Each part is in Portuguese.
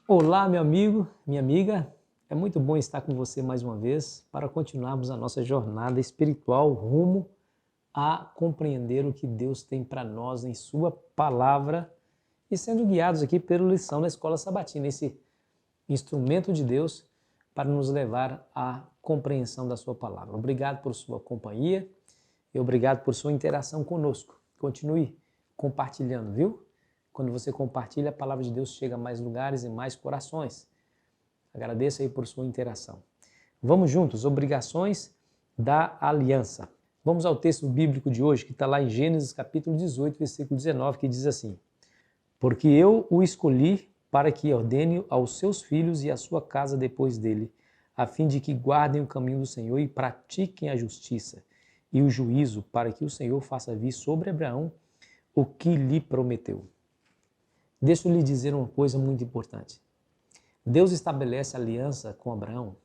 Olá, meu amigo, minha amiga. É muito bom estar com você mais uma vez para continuarmos a nossa jornada espiritual rumo a compreender o que Deus tem para nós em Sua palavra e sendo guiados aqui pela lição da Escola Sabatina, esse instrumento de Deus para nos levar à compreensão da Sua palavra. Obrigado por sua companhia e obrigado por sua interação conosco. Continue compartilhando, viu? Quando você compartilha, a palavra de Deus chega a mais lugares e mais corações. Agradeço aí por sua interação. Vamos juntos, obrigações da aliança. Vamos ao texto bíblico de hoje, que está lá em Gênesis capítulo 18, versículo 19, que diz assim: Porque eu o escolhi para que ordene aos seus filhos e à sua casa depois dele, a fim de que guardem o caminho do Senhor e pratiquem a justiça e o juízo, para que o Senhor faça vir sobre Abraão o que lhe prometeu. Deixa eu lhe dizer uma coisa muito importante. Deus estabelece aliança com Abraão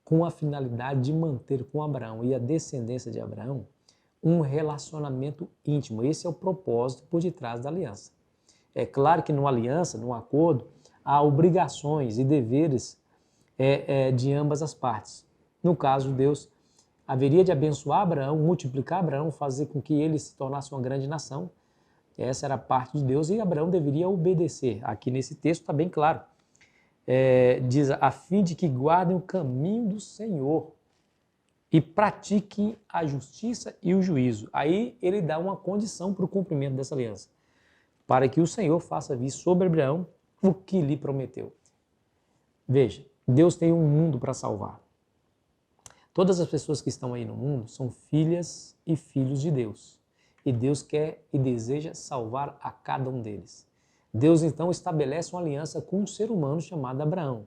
com a finalidade de manter com Abraão e a descendência de Abraão um relacionamento íntimo. Esse é o propósito por detrás da aliança. É claro que numa aliança, num acordo, há obrigações e deveres de ambas as partes. No caso, Deus haveria de abençoar Abraão, multiplicar Abraão, fazer com que ele se tornasse uma grande nação. Essa era a parte de Deus e Abraão deveria obedecer. Aqui nesse texto está bem claro. Diz, a fim de que guardem o caminho do Senhor e pratiquem a justiça e o juízo. Aí ele dá uma condição para o cumprimento dessa aliança. Para que o Senhor faça vir sobre Abraão o que lhe prometeu. Veja, Deus tem um mundo para salvar. Todas as pessoas que estão aí no mundo são filhas e filhos de Deus. E Deus quer e deseja salvar a cada um deles. Deus então estabelece uma aliança com um ser humano chamado Abraão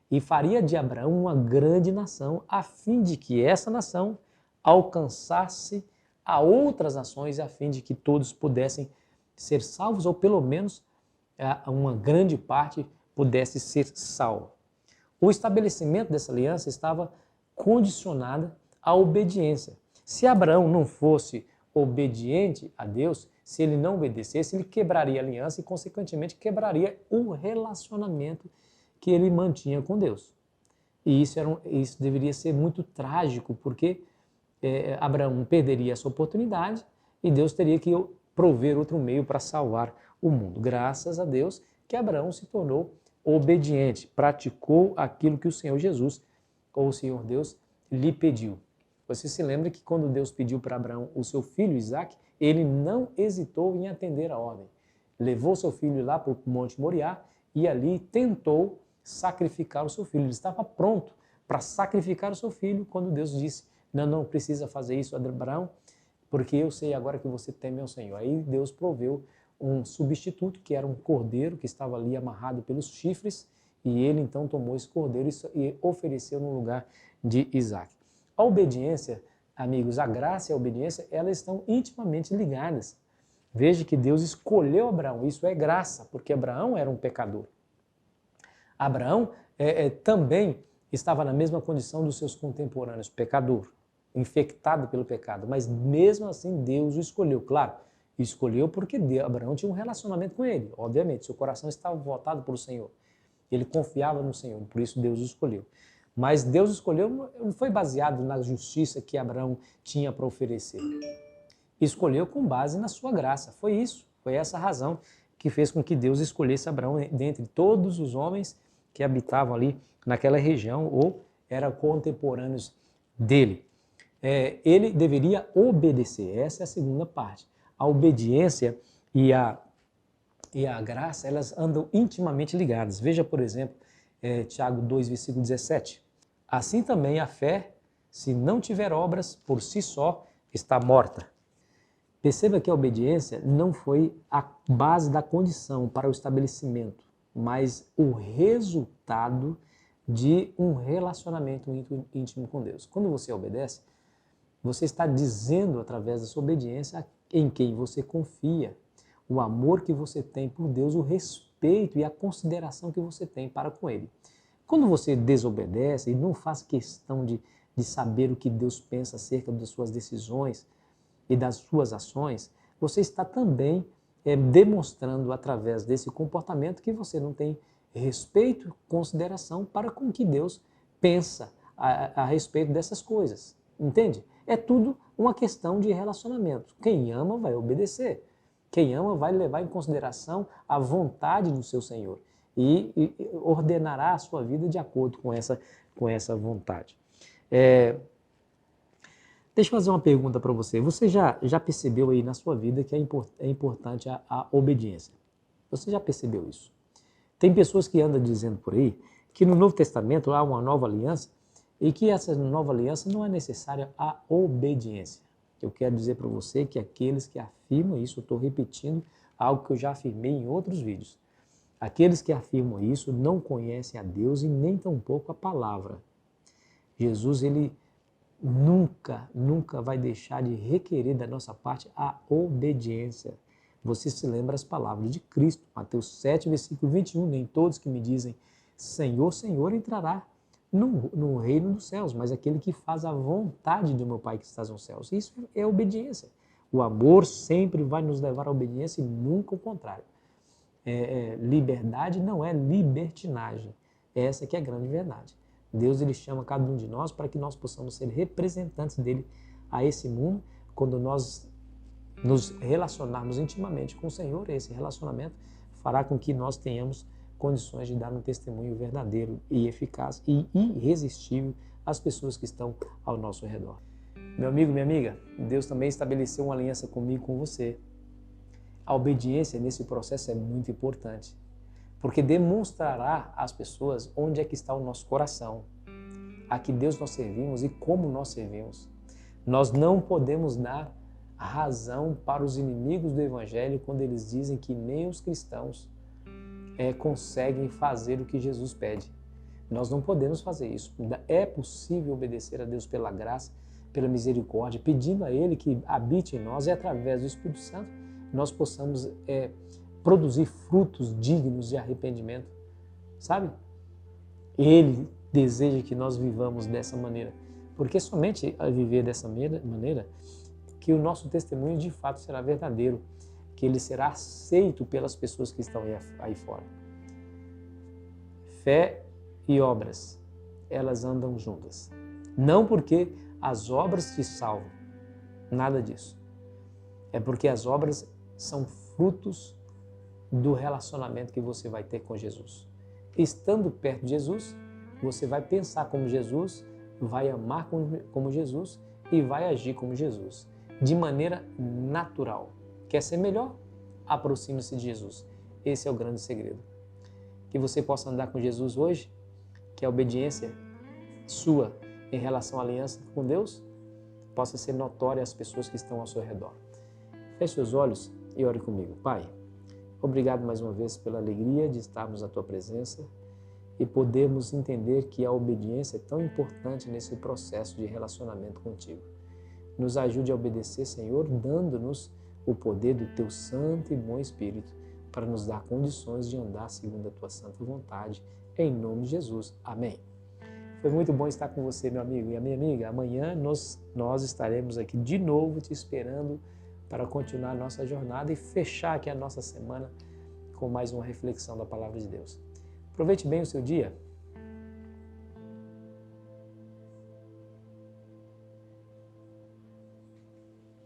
e faria de Abraão uma grande nação a fim de que essa nação alcançasse a outras nações a fim de que todos pudessem ser salvos ou pelo menos uma grande parte pudesse ser salvo. O estabelecimento dessa aliança estava condicionada à obediência. Se Abraão não fosse obediente a Deus, se ele não obedecesse, ele quebraria a aliança e, consequentemente, quebraria o relacionamento que ele mantinha com Deus. E isso deveria ser muito trágico, porque Abraão perderia essa oportunidade e Deus teria que prover outro meio para salvar o mundo. Graças a Deus que Abraão se tornou obediente, praticou aquilo que o Senhor Jesus, ou o Senhor Deus, lhe pediu. Você se lembra que quando Deus pediu para Abraão o seu filho Isaque, ele não hesitou em atender a ordem. Levou seu filho lá para o Monte Moriá e ali tentou sacrificar o seu filho. Ele estava pronto para sacrificar o seu filho quando Deus disse: não precisa fazer isso, Abraão, porque eu sei agora que você teme ao Senhor. Aí Deus proveu um substituto, que era um cordeiro que estava ali amarrado pelos chifres, e ele então tomou esse cordeiro e ofereceu no lugar de Isaque. A obediência, amigos, a graça e a obediência, elas estão intimamente ligadas. Veja que Deus escolheu Abraão, isso é graça, porque Abraão era um pecador. Abraão também estava na mesma condição dos seus contemporâneos, pecador, infectado pelo pecado, mas mesmo assim Deus o escolheu, claro, escolheu porque Abraão tinha um relacionamento com ele, obviamente, seu coração estava voltado para o Senhor, ele confiava no Senhor, por isso Deus o escolheu. Mas Deus escolheu, não foi baseado na justiça que Abraão tinha para oferecer. Escolheu com base na sua graça. Foi isso, foi essa a razão que fez com que Deus escolhesse Abraão dentre todos os homens que habitavam ali naquela região ou eram contemporâneos dele. Ele deveria obedecer, essa é a segunda parte. A obediência e a graça, elas andam intimamente ligadas. Veja, por exemplo, Tiago 2, versículo 17. Assim também a fé, se não tiver obras, por si só está morta. Perceba que a obediência não foi a base da condição para o estabelecimento, mas o resultado de um relacionamento íntimo com Deus. Quando você obedece, você está dizendo através da sua obediência em quem você confia, o amor que você tem por Deus, o respeito e a consideração que você tem para com Ele. Quando você desobedece e não faz questão de saber o que Deus pensa acerca das suas decisões e das suas ações, você está também demonstrando através desse comportamento que você não tem respeito, consideração para com o que Deus pensa a respeito dessas coisas. Entende? É tudo uma questão de relacionamento. Quem ama vai obedecer. Quem ama vai levar em consideração a vontade do seu Senhor e ordenará a sua vida de acordo com essa vontade. Deixa eu fazer uma pergunta para você. Você já percebeu aí na sua vida que é importante a obediência? Você já percebeu isso? Tem pessoas que andam dizendo por aí que no Novo Testamento há uma nova aliança e que essa nova aliança não é necessária a obediência. Eu quero dizer para você que aqueles que afirmam isso, eu estou repetindo algo que eu já afirmei em outros vídeos. Aqueles que afirmam isso não conhecem a Deus e nem tampouco a palavra. Jesus, ele nunca vai deixar de requerer da nossa parte a obediência. Você se lembra as palavras de Cristo, Mateus 7, versículo 21, nem todos que me dizem Senhor, Senhor entrará no reino dos céus, mas aquele que faz a vontade do meu Pai que está nos céus. Isso é obediência. O amor sempre vai nos levar à obediência e nunca o contrário. Liberdade não é libertinagem. Essa que é a grande verdade. Deus, ele chama cada um de nós para que nós possamos ser representantes dele a esse mundo. Quando nós nos relacionarmos intimamente com o Senhor, esse relacionamento fará com que nós tenhamos condições de dar um testemunho verdadeiro e eficaz e irresistível às pessoas que estão ao nosso redor. Meu amigo, minha amiga, Deus também estabeleceu uma aliança comigo e com você. A obediência nesse processo é muito importante, porque demonstrará às pessoas onde é que está o nosso coração, a que Deus nós servimos e como nós servimos. Nós não podemos dar razão para os inimigos do Evangelho quando eles dizem que nem os cristãos conseguem fazer o que Jesus pede. Nós não podemos fazer isso. É possível obedecer a Deus pela graça, pela misericórdia, pedindo a Ele que habite em nós e através do Espírito Santo nós possamos produzir frutos dignos de arrependimento, sabe? Ele deseja que nós vivamos dessa maneira, porque somente a viver dessa maneira que o nosso testemunho de fato será verdadeiro, que ele será aceito pelas pessoas que estão aí fora. Fé e obras, elas andam juntas. Não porque as obras te salvam, nada disso. É porque as obras são frutos do relacionamento que você vai ter com Jesus. Estando perto de Jesus, você vai pensar como Jesus, vai amar como Jesus e vai agir como Jesus, de maneira natural. Quer ser melhor? Aproxime-se de Jesus. Esse é o grande segredo. Que você possa andar com Jesus hoje, que a obediência sua em relação à aliança com Deus possa ser notória às pessoas que estão ao seu redor. Feche seus olhos e ore comigo. Pai, obrigado mais uma vez pela alegria de estarmos na Tua presença e podermos entender que a obediência é tão importante nesse processo de relacionamento contigo. Nos ajude a obedecer, Senhor, dando-nos o poder do Teu Santo e bom Espírito para nos dar condições de andar segundo a Tua santa vontade. Em nome de Jesus. Amém. Foi muito bom estar com você, meu amigo e a minha amiga. Amanhã nós estaremos aqui de novo te esperando para continuar a nossa jornada e fechar aqui a nossa semana com mais uma reflexão da Palavra de Deus. Aproveite bem o seu dia.